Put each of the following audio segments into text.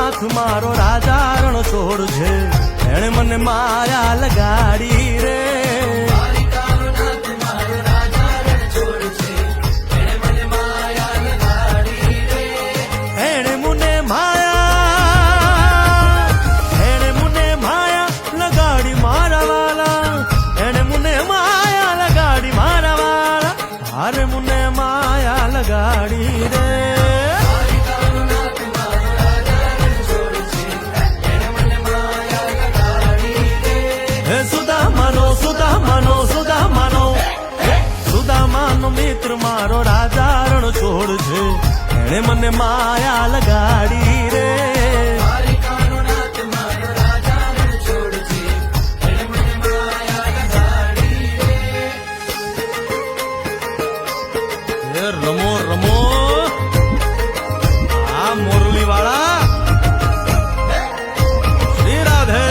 નાથ મારો રાજા રણ છોડ છે, એણે મને માયા લગાડી રે. એણે મને માયા લગાડી મારા વાલા, એણે મને માયા લગાડી મારા વાલા, હારે મને માયા લગાડી રે. સુદામાનો મિત્ર મારો રાજા રણ છોડ છે, એણે મને માયા લગાડી રે. રમો રમો આ મોરલી વાળા શ્રી રાધે.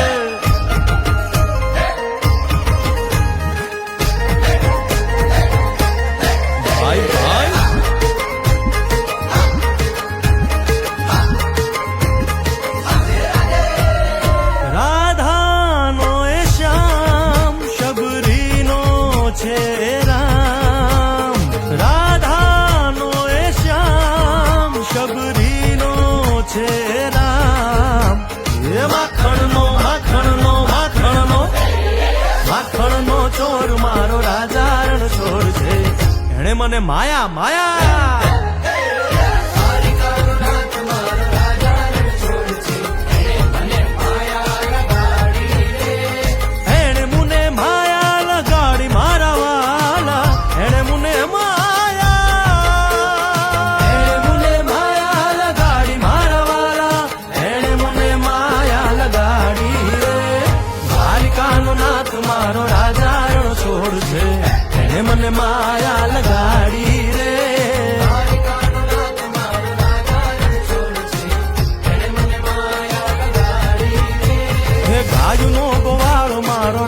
ભાઈ ભાઈ રાધાનો એ શ્યામ, શબરીનો છે રામ. રાધાનો એ શ્યામ, શબરીનો છે રામ. એ માખણનો માખણનો માખણનો માખણનો ચોર મારો રાજા રણ છોડ છે, એણે મને માયા માયા. એણે મને માયા લગાડી મારા વાલા, એણે મને માયા લગાડી મારા વાલા, એણે મને માયા લગાડી રે. દ્વારિકાનો નાથ મારો રાજા રણ છોડ છે, એણે મને માયા લગાડી રે. ગાયનો ગોવાળો મારો